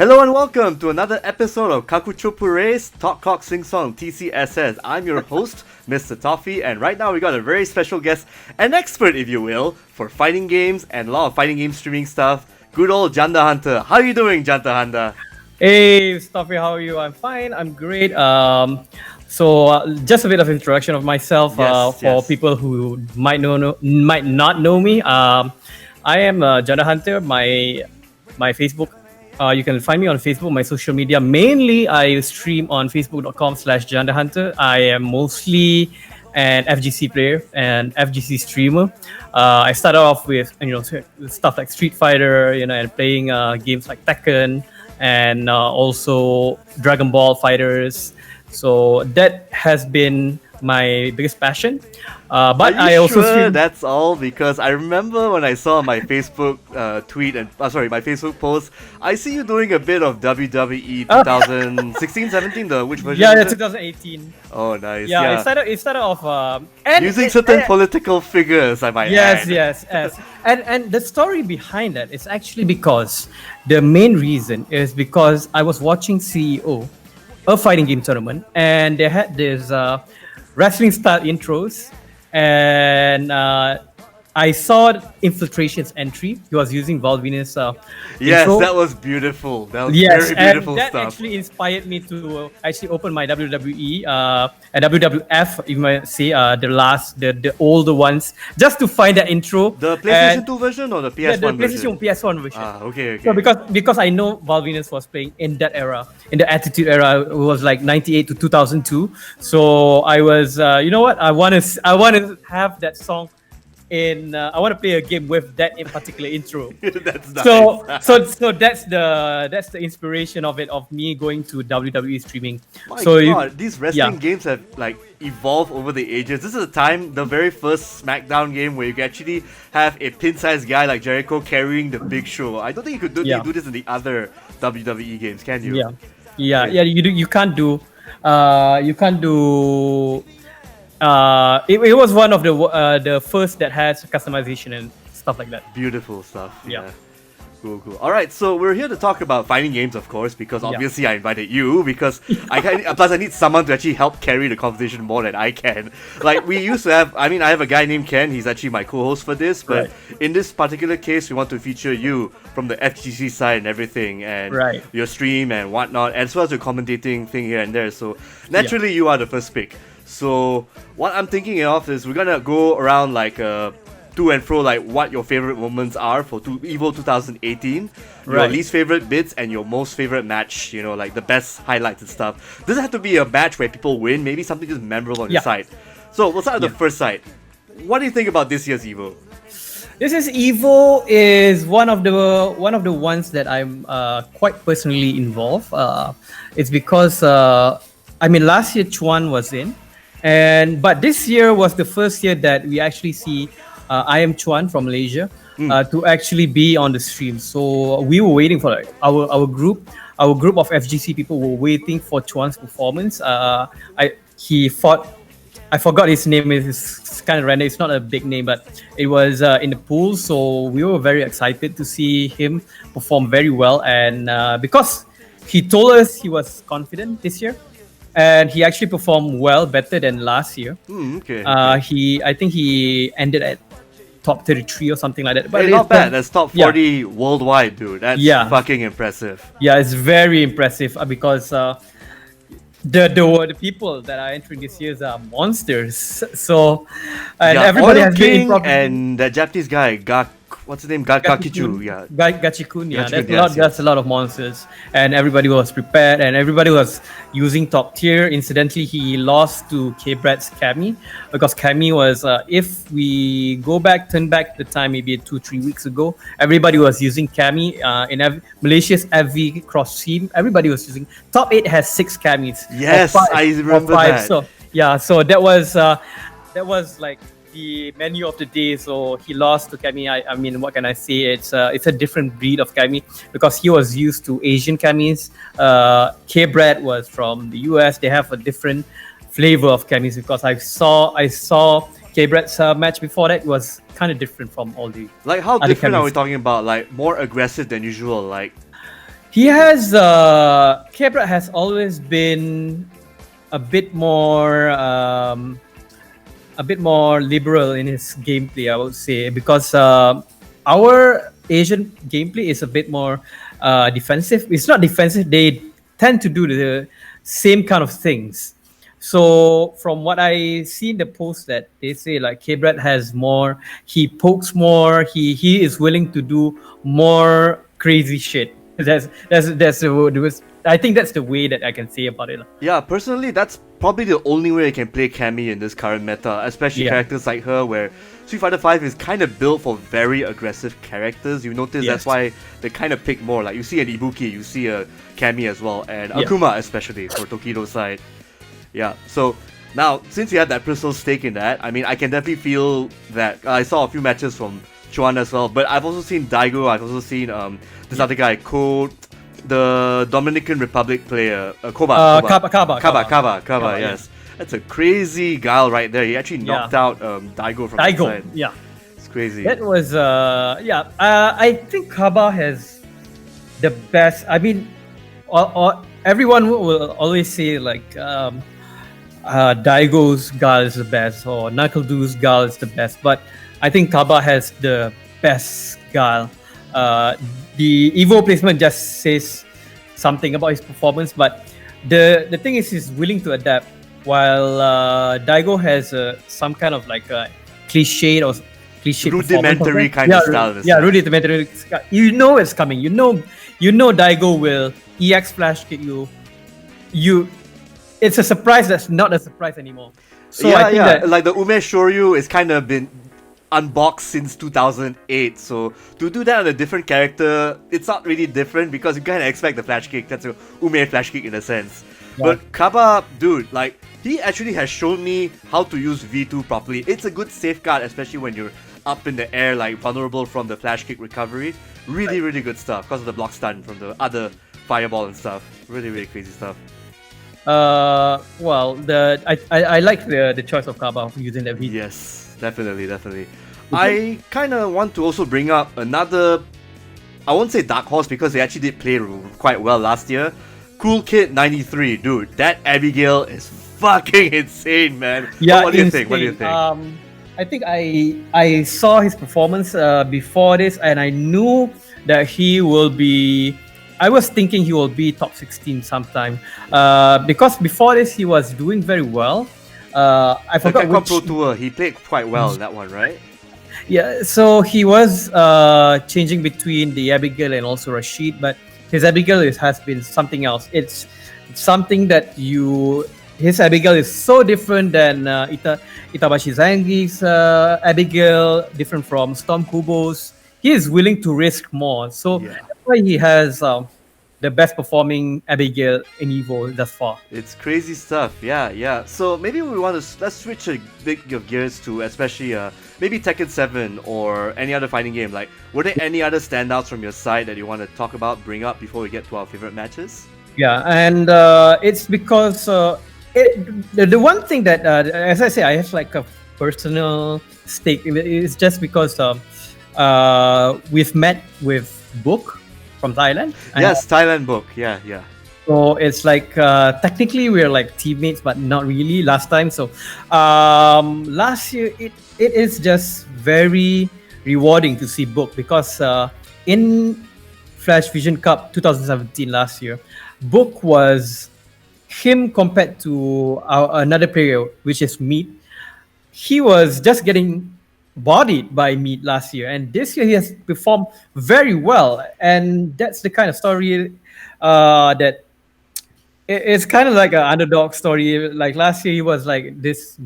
Hello and welcome to another episode of Kakuchopurei's Talk Cock Sing Song TCSS. I'm your host, Mr. Toffee, and right now we got a very special guest, an expert if you will, for fighting games and a lot of fighting game streaming stuff. Good old Janda Hunter. How are you doing, Janda Hunter? Hey, Stuffy, how are you? I'm fine. I'm great. Just a bit of introduction of myself for people who might not know me. I am Janda Hunter. My Facebook. You can find me on Facebook. My social media. Mainly, I stream on Facebook.com/JandaHunter. I am mostly an FGC player and FGC streamer. I started off with stuff like Street Fighter, and playing games like Tekken and also Dragon Ball Fighters. So that has been my biggest passion. But Are you I also sure that's all? Because I remember when I saw my Facebook tweet and my Facebook post, I see you doing a bit of WWE 2016, 17. Which version? Yeah, was it? 2018. Oh, nice. Yeah, it started off using certain political figures, I might add. Yes. And the story behind that is actually because the main reason is because I was watching CEO, a fighting game tournament, and they had this wrestling style intros, and I saw Infiltration's entry. He was using Val Venis Yes, intro. that was beautiful. That was very beautiful and that stuff. actually inspired me to actually open my WWE and WWF, you might say, the older ones, just to find that intro. The PlayStation 2 version or the PS1 the version? PlayStation PS1 version. Okay. So because I know Val Venis was playing in that era, in the Attitude era, it was like 98 to 2002. So I was, you know what? I want to have that song in. I want to play a game with that in particular intro. That's nice. So that's the inspiration of me going to WWE streaming. My God, these wrestling games have like evolved over the ages. This is the very first SmackDown game where you can actually have a pin-sized guy like Jericho carrying the Big Show. I don't think you could do this in the other WWE games, can you? Yeah. You can't do. It was one of the first that has customization and stuff like that. Beautiful stuff. Yeah. Cool. Alright, so we're here to talk about fighting games, of course, because obviously I invited you, because plus I need someone to actually help carry the conversation more than I can. Like, we used to have, I have a guy named Ken, he's actually my co-host for this, but in this particular case, we want to feature you from the FGC side and everything, and your stream and whatnot, as well as your commentating thing here and there, so naturally you are the first pick. So, what I'm thinking of is we're gonna go around like to and fro, like what your favorite moments are for EVO 2018, your least favorite bits, and your most favorite match, like the best highlights and stuff. Doesn't have to be a match where people win, maybe something just memorable on your side. So, we'll start with the first side. What do you think about this year's EVO? This is EVO is one of the ones that I'm quite personally involved. It's because last year Chuan was in. But this year was the first year that we actually see I am Chuan from Malaysia to actually be on the stream. So we were waiting for our group of FGC people were waiting for Chuan's performance. He fought. I forgot his name. It's kind of random. It's not a big name, but it was in the pool. So we were very excited to see him perform very well. And because he told us he was confident this year. And he actually performed well, better than last year. I think he ended at top 33 or something like that. But not bad. That's top 40 worldwide, dude. That's fucking impressive. Yeah, it's very impressive because the people that are entering this year are monsters. So everybody has been and that Japanese guy, what's his name? Gakichu. Yeah. Gachikun, yeah. That's a lot of monsters. And everybody was prepared and everybody was using top tier. Incidentally, he lost to K-Brad's Cammy because Cammy was, if we turn back the time maybe 2-3 weeks ago, everybody was using Cammy in Malaysia's FV cross team. Everybody was using. Top 8 has 6 Cammys. Yes, I remember that. So that was like the menu of the day. So he lost to Cammy. I mean, what can I say? It's a different breed of Cammy because he was used to Asian Cammys. K-Brad was from the US. They have a different flavor of Cammys because I saw K-Brad's match before that was kind of different from all the how other different Cammys. are we talking about? Like more aggressive than usual, like He has Kebra has always been a bit more liberal in his gameplay, I would say, because our Asian gameplay is a bit more defensive. It's not defensive. They tend to do the same kind of things. So from what I see in the post, that they say like Kebrat has more, he pokes more, he is willing to do more crazy shit. That's I think that's the way that I can say about it. Yeah, personally, that's probably the only way I can play Cammy in this current meta, especially characters like her, where Street Fighter V is kind of built for very aggressive characters. You notice that's why they kind of pick more. Like you see an Ibuki, you see a Cammy as well, and Akuma especially for Tokido's side. Yeah, so now, since you had that personal stake in that, I mean, I can definitely feel that. I saw a few matches from Chuan as well, but I've also seen Daigo, I've also seen this other guy, Code, the Dominican Republic player, Kaba, yes. That's a crazy guile right there. He actually knocked out Daigo from the side. Yeah. It's crazy. That was, I think Kaba has the best, I mean, everyone will always say like, Daigo's guile is the best or Knuckle Doo's guile is the best, but I think Kaba has the best guile. The Evo placement just says something about his performance, but the thing is he's willing to adapt, while Daigo has some kind of like a cliche rudimentary kind of style. Rudimentary. You know it's coming. You know Daigo will EX flash kick you. It's a surprise that's not a surprise anymore. So I think that, like the Ume Shoryu is kind of been unboxed since 2008, so to do that on a different character, it's not really different because you kind of expect the flash kick. That's a Ume flash kick in a sense. But Kaba, dude, like he actually has shown me how to use V2 properly. It's a good safeguard, especially when you're up in the air, like vulnerable from the flash kick recovery. Really, really good stuff because of the block stun from the other fireball and stuff. Really, really crazy stuff. Well, I like the choice of Kaba using that V2. Yes, definitely. I kind of want to also bring up another, I won't say dark horse because they actually did play quite well last year. Cool Kid 93, dude, that Abigail is fucking insane, man. Yeah, what do you think? I think I saw his performance before this, and I knew that he will be. I was thinking he will be top 16 sometime, because before this he was doing very well. I forgot which Pro Tour. He played quite well in that one, right? Yeah, so he was changing between the Abigail and also Rashid, but his Abigail has been something else. It's something that his Abigail is so different than Itabashi Zangi's Abigail, different from Storm Kubo's. He is willing to risk more, so that's why he has the best performing Abigail in Evo thus far. It's crazy stuff, yeah. So maybe let's switch a bit of gears to especially maybe Tekken 7 or any other fighting game. Like, were there any other standouts from your side that you want to talk about, bring up before we get to our favorite matches? Yeah, and it's because the one thing that, as I say, I have like a personal stake in it. It's just because we've met with Book from Thailand. Yes, Thailand Book. Yeah. So it's like technically we're like teammates, but not really last time. So last year it is just very rewarding to see Book because in Flash Vision Cup 2017 last year, Book was him compared to another player, which is Meat. He was just getting bodied by Meat last year, and this year he has performed very well, and that's the kind of story that it's kind of like an underdog story. Like last year he was like this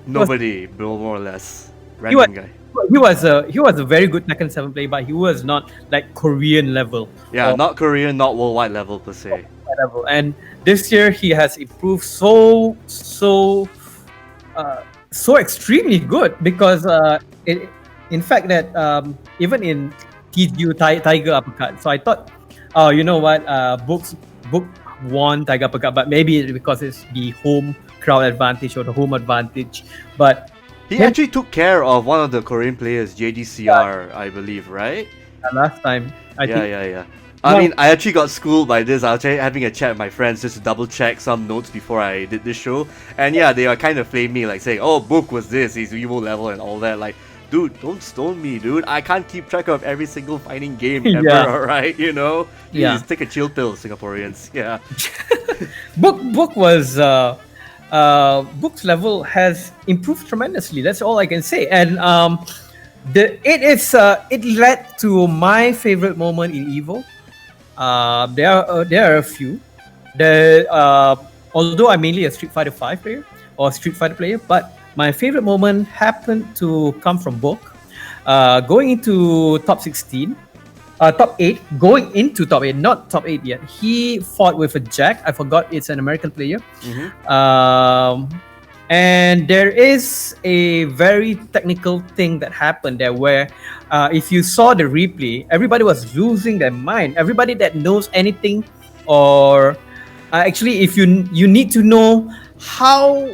nobody, more or less random guy. He was a very good Tekken 7 player, but he was not like Korean level. Yeah, not Korean, not worldwide level per se. And this year he has improved so extremely good because in fact that even in TGU Tiger Uppercut. So I thought, oh, you know what, Book won Tiger Uppercut, but maybe it's because it's the home crowd advantage or the home advantage. But he actually took care of one of the Korean players, JDCR, I believe, right? Last time. I think. Yeah. I mean, I actually got schooled by this. I was having a chat with my friends just to double check some notes before I did this show. And yeah, they are kind of flaming me, like saying, oh, Book was this, he's evil level and all that. Like, dude, don't stone me, dude. I can't keep track of every single fighting game ever, alright? You know? Please take a chill pill, Singaporeans. Yeah. Book was... Book's level has improved tremendously. That's all I can say. And it led to my favorite moment in Evo. There are a few. Although I'm mainly a Street Fighter 5 player or Street Fighter player, but my favorite moment happened to come from Book. Going into top 16, top 8, going into top 8, not top 8 yet. He fought with a Jack. I forgot it's an American player. And there is a very technical thing that happened there where if you saw the replay, everybody was losing their mind. Everybody that knows anything, or actually if you need to know how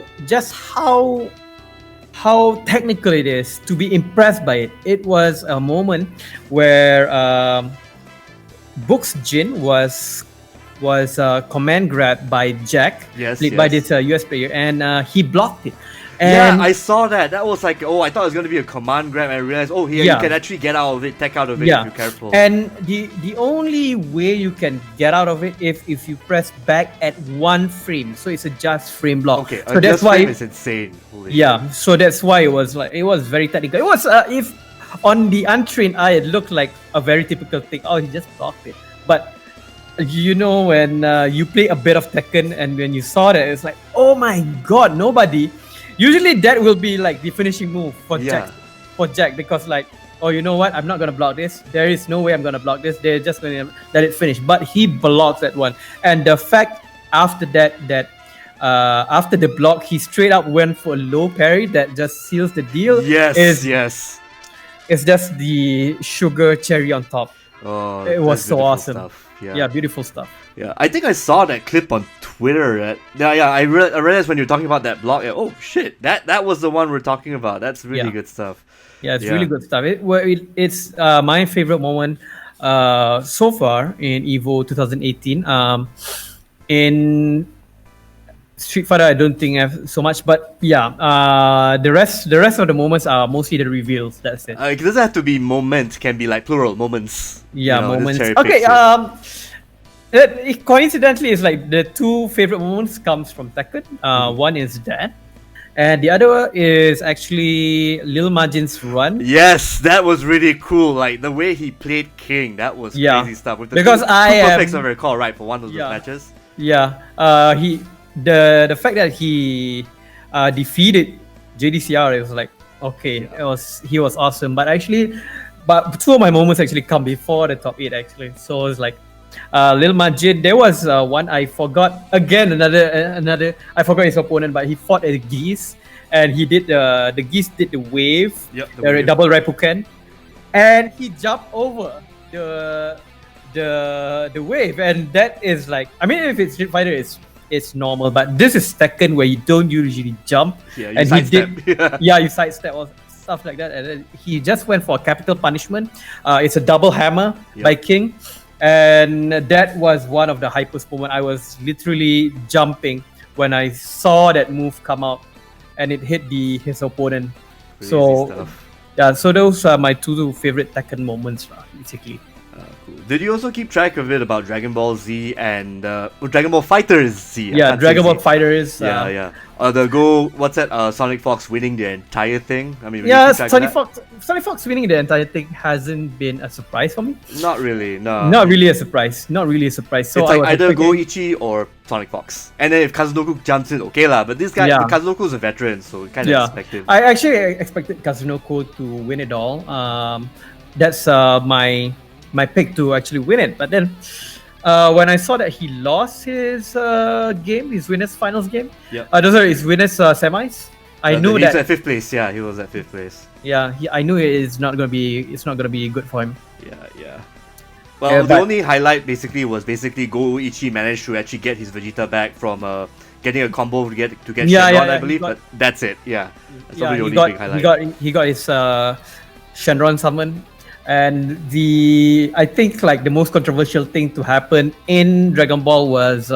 technical it is to be impressed by it. It was a moment where Book's Jin was command grabbed by Jack, played by this US player, and he blocked it. And yeah, I saw that. That was like, oh, I thought it was going to be a command grab, and I realized, oh, here you can actually get out of it, tech out of it if you're careful. And the only way you can get out of it if you press back at 1 frame, so it's a just frame block. Okay, so that's why it's insane. Holy shit. So that's why it was very technical. It was if on the untrained eye, it looked like a very typical thing. Oh, he just blocked it, but you know when you play a bit of Tekken and when you saw that, it's like, oh my god, nobody. Usually that will be like the finishing move for Jack, because like, oh, you know what? I'm not gonna block this. There is no way I'm gonna block this. They're just gonna let it finish. But he blocks that one, and the fact after that after the block, he straight up went for a low parry that just seals the deal. It's just the sugar cherry on top. Oh, it was so awesome. Stuff. Yeah, beautiful stuff. Yeah, I think I saw that clip on Twitter. I realized when you were talking about that block. Oh shit, that was the one we're talking about. That's really good stuff. Yeah, it's really good stuff. It's my favorite moment so far in Evo 2018. In Street Fighter, I don't think I have so much, but yeah, the rest of the moments are mostly the reveals. That's it. It doesn't have to be moments; can be like plural moments. Yeah, moments. Okay. Coincidentally, it's like the 2 favorite moments comes from Tekken. One is that, and the other is actually Lil Majin's run. Yes, that was really cool. Like the way he played King, that was crazy stuff. With the because two perfects, I recall, right, for one of the matches. Yeah. The fact that he defeated JDCR, it was like, okay, he was awesome. But 2 of my moments actually come before the top 8 actually. So it's like Lil Majid. There was one I forgot. Again, another. I forgot his opponent, but he fought a Geese, and he did the Geese did the wave, the double Raipuken, and he jumped over the wave, and that is like, I mean, if it's Street Fighter, it's normal, but this is Tekken where you don't usually jump. Yeah, you sidestep. You sidestep or stuff like that, and then he just went for a capital punishment. It's a double hammer by King, and that was one of the hypest moments. I was literally jumping when I saw that move come out, and it hit his opponent. So those are my 2 favorite Tekken moments, basically. Cool. Did you also keep track of it about Dragon Ball Z and Dragon Ball Fighters Z? Dragon Ball Fighters. What's that? Sonic Fox winning the entire thing. I mean, Sonic Fox winning the entire thing hasn't been a surprise for me. Not really, no. Not really a surprise. So it's like either Goichi or Sonic Fox, and then if Kazunoko jumps in, okay lah. But this guy, Kazunoko is a veteran, so kind of expected. I actually expected Kazunoko to win it all. That's my pick to actually win it. But then when I saw that he lost his game, his winners finals game, his winners semis, I knew that he's at 5th place. Yeah, he was at 5th place. Yeah, I knew it's not gonna be good for him. Yeah. Well, the only highlight was Goichi managed to actually get his Vegeta back from getting a combo to get Shenron, I believe. But that's it. Yeah, that's the only big highlight. He got his Shenron summon. And I think like the most controversial thing to happen in Dragon Ball was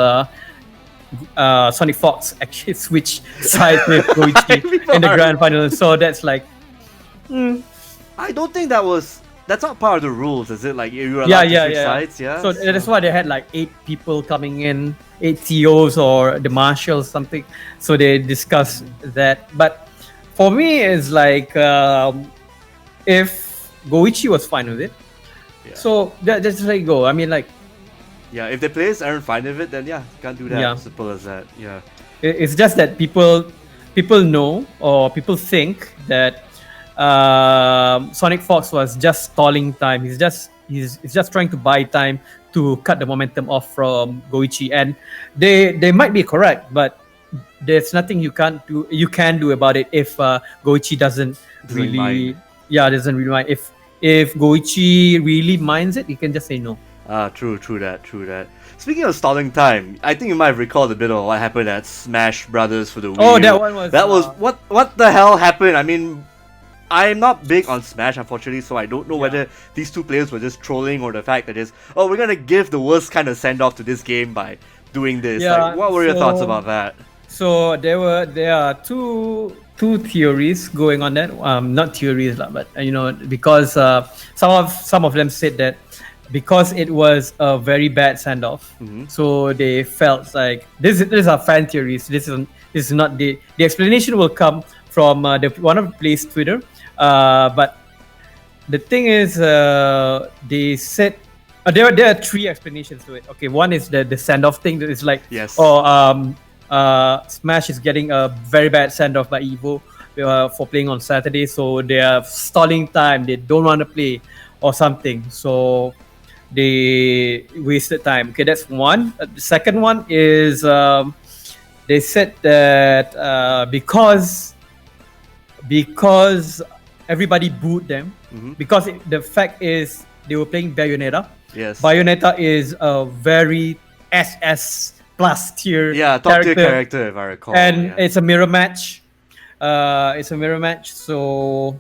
Sonic Fox actually switched sides with Goichi in the grand final. So that's like, I don't think that's not part of the rules, is it? Like you're allowed to switch sides, yeah. So that's why they had like 8 people coming in, 8 CEOs or the marshals something. So they discussed that. But for me, it's like if Goichi was fine with it, so just let it go. I mean, like, yeah, if the players aren't fine with it, then can't do that. Yeah. Simple as that. Yeah. It's just that people know or people think that Sonic Fox was just stalling time. He's just trying to buy time to cut the momentum off from Goichi, and they might be correct, but there's nothing you can do about it if Goichi doesn't really mind. Doesn't really mind. If Goichi really minds it, he can just say no. True that. Speaking of stalling time, I think you might have recalled a bit of what happened at Smash Brothers for the Wii. Oh, that one was... That was... What the hell happened? I mean, I'm not big on Smash, unfortunately, so I don't know whether these two players were just trolling or the fact that we're gonna give the worst kind of send-off to this game by doing this. Yeah, like, what were your thoughts about that? So there are two theories going on that. Not theories, but because some of them said that because it was a very bad send-off, so they felt like this is our fan theories. This is not the explanation will come from one of the players' Twitter. But the thing is, they said there are 3 explanations to it. Okay, one is the send-off thing that is like, Smash is getting a very bad send-off by Evo for playing on Saturday, so they are stalling time. They don't want to play or something, so they wasted time. Okay, that's one. The second one is they said that because everybody booed them, because the fact is they were playing Bayonetta. Yes. Bayonetta is a very SS plus tier top tier character if I recall. And it's a mirror match. So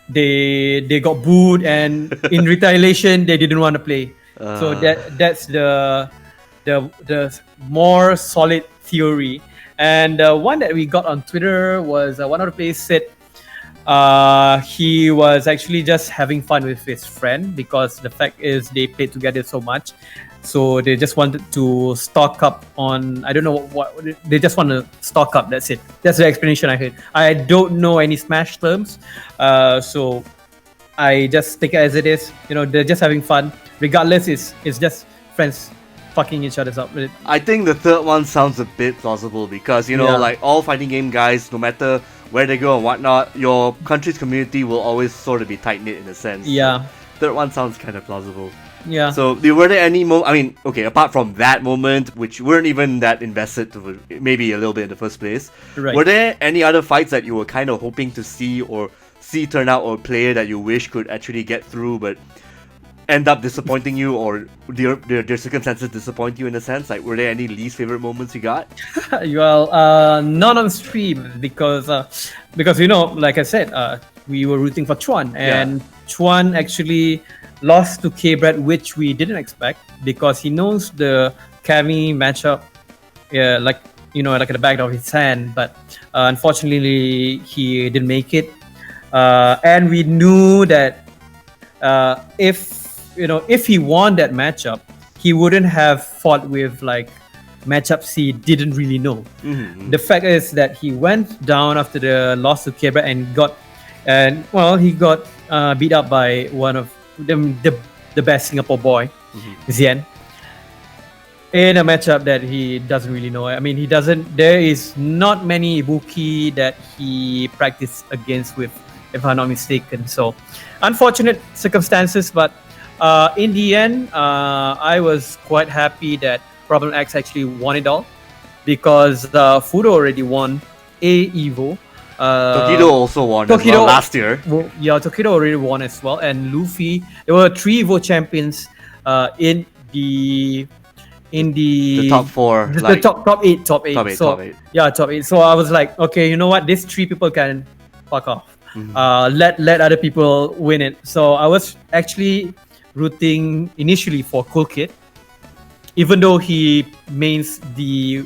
they got booed, and in retaliation they didn't want to play. So that's the more solid theory. And one that we got on Twitter was one of the players said he was actually just having fun with his friend, because the fact is they played together so much, so they just wanted to stock up on, I don't know what they just want to stock up. That's it. That's the explanation I heard. I don't know any Smash terms, so I just take it as it is. They're just having fun. Regardless, it's just friends fucking each other's up. I think the third one sounds a bit plausible, because like all fighting game guys, no matter where they go and whatnot, your country's community will always sort of be tight-knit in a sense. Yeah. So third one sounds kind of plausible. Yeah. So were there any apart from that moment, which weren't even that invested to maybe a little bit in the first place, right, were there any other fights that you were kind of hoping to see turn out, or play that you wish could actually get through but end up disappointing you, or their circumstances disappoint you in a sense? Like, were there any least favorite moments you got? Well, not on stream, because like I said, we were rooting for Chuan, and Chuan actually lost to K-Brad, which we didn't expect, because he knows the Kami matchup like at the back of his hand, but unfortunately he didn't make it, and we knew that if he won that matchup, he wouldn't have fought with like matchups he didn't really know. The fact is that he went down after the loss to Kebra and he got beat up by one of the best Singapore boy, Zien, in a matchup that he doesn't really know. I mean, there is not many Ibuki that he practiced against with, if I'm not mistaken. So unfortunate circumstances, but in the end, I was quite happy that Problem X actually won it all, because Fudo already won a Evo. Tokido also won as well last year. Tokido already won as well, and Luffy. There were 3 Evo champions in the top 4, the top 8. Top 8. Yeah, top 8. So I was like, okay, you know what? These 3 people can fuck off. let other people win it. So I was actually rooting initially for Cool Kid, even though he mains the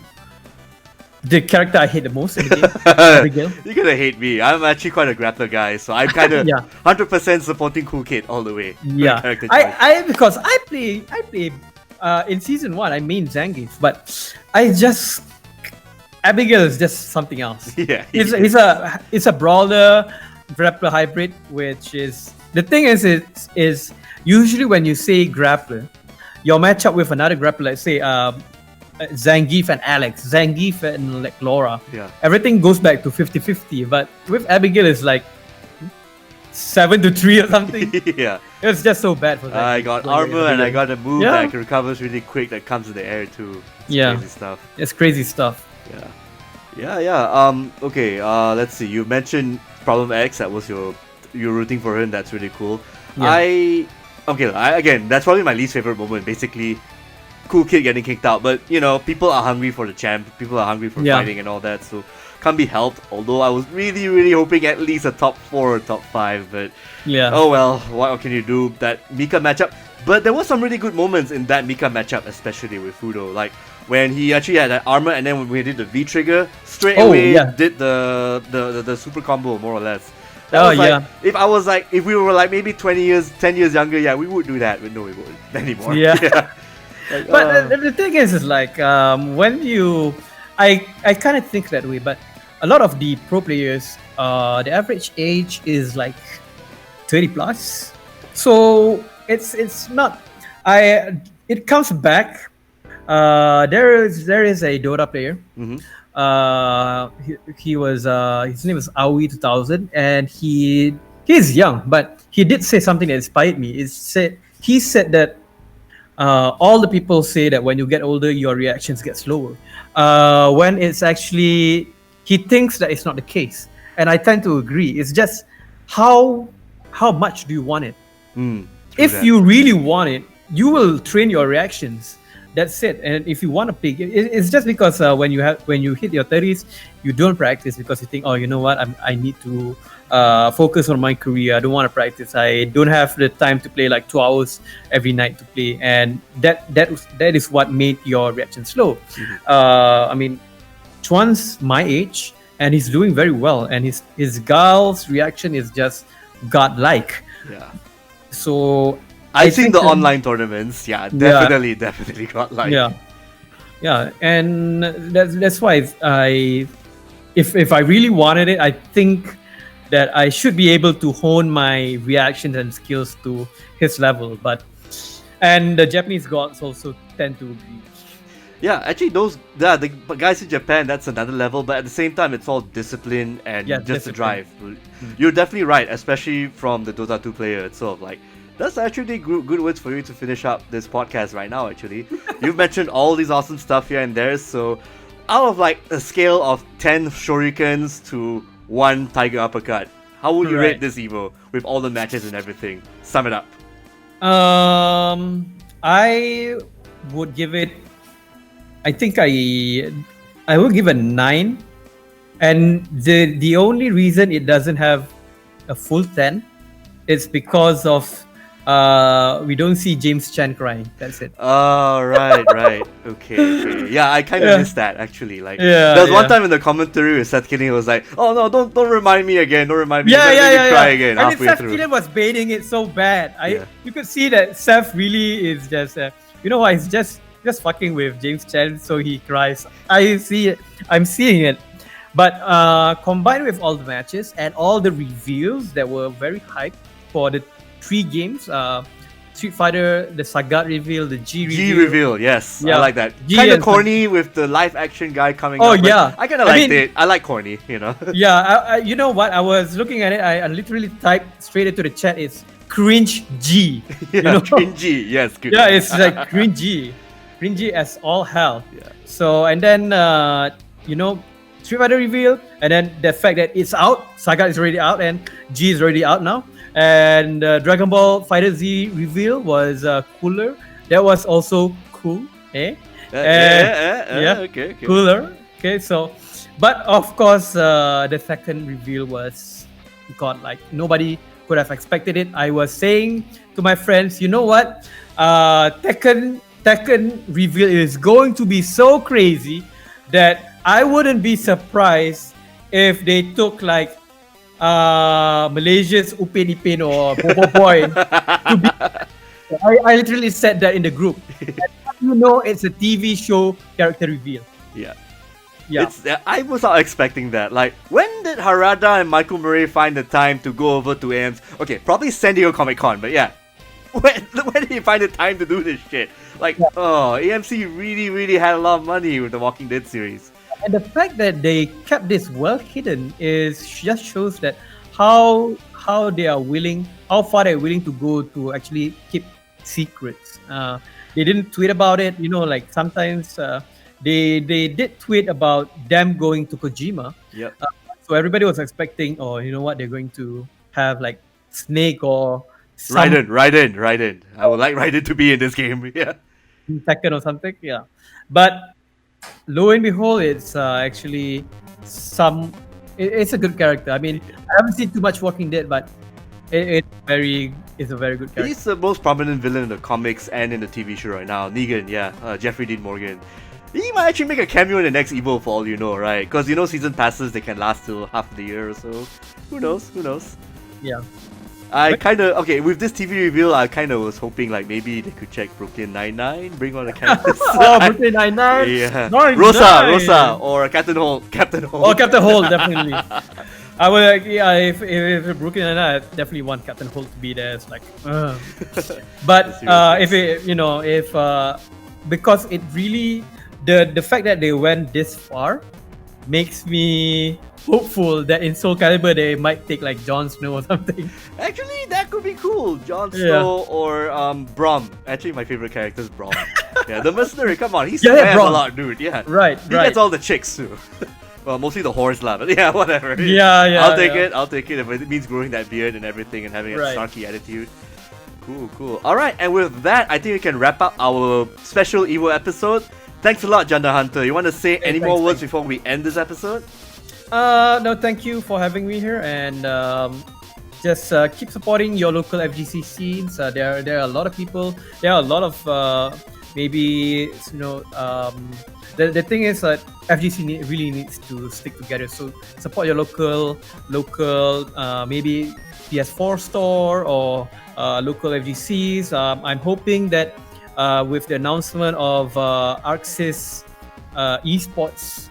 character I hate the most in the game, Abigail. You're gonna hate me. I'm actually quite a grappler guy, so I'm kind of 100% supporting Cool Kid all the way. Yeah, because I play in season 1 I main Zangief, but Abigail is just something else. Yeah, it's a brawler grappler hybrid, which is the thing is usually when you say grappler, your matchup with another grappler, let's say Zangief and Alex, Zangief and like Laura, everything goes back to 50-50. But with Abigail, it's like 7-3 or something. Yeah, it's just so bad for that. I got armor and I got a move that recovers really quick that comes in the air too. Crazy stuff. It's crazy stuff. Yeah. Okay. Let's see. You mentioned Problem X. That was you're rooting for him. That's really cool. Yeah. Again, that's probably my least favorite moment. Basically, Cool Kid getting kicked out. But you know, people are hungry for the champ. People are hungry for fighting and all that. So can't be helped. Although I was really, really hoping at least a top 4 or top 5. But oh well. What can you do? That Mika matchup. But there was some really good moments in that Mika matchup, especially with Fudo. Like when he actually had that armor, and then when we did the V trigger, straight away did the super combo more or less. If we were like maybe 10 years younger, we would do that. But no, we wouldn't anymore. Yeah. But the thing is like when I kind of think that way. But a lot of the pro players, the average age is like 30 plus. So it's not. It comes back. There is a Dota player. He was his name was Aoi 2000, and he's young, but he did say something that inspired me. He said that all the people say that when you get older, your reactions get slower. When it's actually he thinks that it's not the case, and I tend to agree. It's just how much do you want it? If you really want it, you will train your reactions. That's it. And if you want to pick, it's just because when you hit your 30s, you don't practice because you think, oh, you know what, I need to focus on my career. I don't want to practice. I don't have the time to play like 2 hours every night to play, and that is what made your reaction slow. I mean, Chuan's my age, and he's doing very well, and his Gal's reaction is just godlike. Yeah. So I've seen the online tournaments. Definitely got like. Yeah, and that's why if I really wanted it, I think that I should be able to hone my reactions and skills to his level. And the Japanese gods also tend to agree. Yeah, actually, the guys in Japan, that's another level. But at the same time, it's all discipline and just the drive. You're definitely right, especially from the Dota 2 player. It's sort of like. That's actually good words for you to finish up this podcast right now, actually. You've mentioned all these awesome stuff here and there, so out of like a scale of 10 shurikens to 1 tiger uppercut, how would you rate this Evo with all the matches and everything? Sum it up. I would give it, I think I would give a 9. And the only reason it doesn't have a full 10 is because of we don't see James Chan crying. That's it. Oh, right. Okay. Yeah, I kind of missed that actually. Like, there was one time in the commentary with Seth Killing, it was like, "Oh no, don't remind me again. Don't remind me." Cry again. I mean, Seth Killing was baiting it so bad. You could see that Seth really is just, you know what? He's just fucking with James Chan, so he cries. I see it. I'm seeing it. But combined with all the matches and all the reveals that were very hyped for the 3 games, Street Fighter, the Sagat reveal, the G reveal. Yes, I like that. Kind of corny with the live action guy coming up. I kind of liked it. I like corny, you know. You know what? I was looking at it. I literally typed straight into the chat. It's cringe G. You know? Cringy. Yes, good. Yeah, it's like cringy as all hell. Yeah. So and then Street Fighter reveal, and then the fact that it's out, Sagat is already out, and G is already out now. And Dragon Ball Fighter Z reveal was cooler. That was also cool, Okay. Cooler. Okay, so, but of course, the second reveal was God, like nobody could have expected it. I was saying to my friends, you know what? Tekken reveal is going to be so crazy that I wouldn't be surprised if they took like Malaysia's Upin Ipin or Bobo Boy to be. I literally said that in the group. You know, it's a TV show character reveal. Yeah. Yeah. I was not expecting that. Like, when did Harada and Michael Murray find the time to go over to AM's? Okay, probably San Diego Comic Con, but yeah. When did he find the time to do this shit? Like, AMC really had a lot of money with the Walking Dead series. And the fact that they kept this well hidden just shows that how they are willing, how far they're willing to go to actually keep secrets. They didn't tweet about it, you know, like sometimes they did tweet about them going to Kojima. Yep. So everybody was expecting, oh, you know what, they're going to have like Snake or Raiden. I would like Raiden to be in this game. Yeah. Tekken or something. Yeah. But lo and behold, it's actually it's a good character. I mean, I haven't seen too much Walking Dead, but it's a very good character. He's the most prominent villain in the comics and in the TV show right now. Negan, Jeffrey Dean Morgan. He might actually make a cameo in the next Evo for all you know, right? Because you know season passes, they can last till half of the year or so. Who knows? Yeah. With this TV reveal, I kind of was hoping like maybe they could check Brooklyn Nine-Nine, bring on the characters. Brooklyn Nine-Nine? Yeah. Nine-Nine. Rosa, or Captain Holt. Oh, Captain Holt, definitely. I would if Brooklyn Nine-Nine, I definitely want Captain Holt to be there. It's like, but because it really the fact that they went this far makes me hopeful that in Soul Calibur they might take like Jon Snow or something. Actually, that could be cool. Jon Snow or Brom. Actually, my favorite character is Brom. Yeah, the mercenary. Come on, he swears a lot, dude. Yeah, right. He gets all the chicks too. Well, mostly the whores lah, but yeah, whatever. Yeah. I'll take it if it means growing that beard and everything and having a snarky attitude. Cool. All right, and with that, I think we can wrap up our special Evo episode. Thanks a lot, Janda Hunter. You want to say any more words before we end this episode? No, thank you for having me here, and just keep supporting your local FGC scenes. There are a lot of people. There are a lot of the thing is that FGC really needs to stick together. So support your local maybe PS4 store or local FGCs. I'm hoping that with the announcement of ArcSys esports,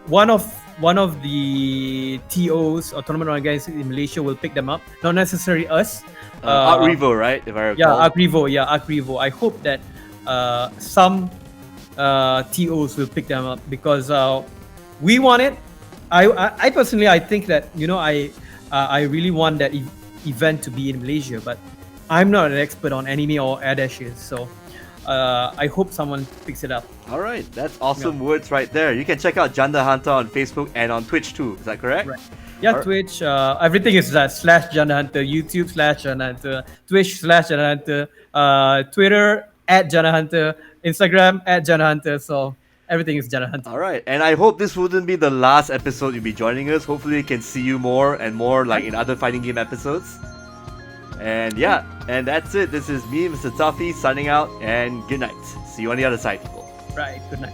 one of the TOs or tournament organizers in Malaysia will pick them up. Not necessarily us. Arc Revo, right? If I recall. Arc Revo. I hope that some TOs will pick them up because we want it. I personally, I think that I really want that event to be in Malaysia, but I'm not an expert on anime or air dashes, so I hope someone picks it up. All right, that's awesome words right there. You can check out Janda Hunter on Facebook and on Twitch too. Is that correct? Right. Yeah, Twitch. Everything is /JandaHunter. YouTube /JandaHunter. Twitch /JandaHunter. Twitter @JandaHunter. Instagram @JandaHunter. So everything is JandaHunter. All right, and I hope this wouldn't be the last episode you'll be joining us. Hopefully, we can see you more and more like in other fighting game episodes. And and that's it. This is me, Mr. Toffee, signing out, and good night. See you on the other side, people. Right, good night.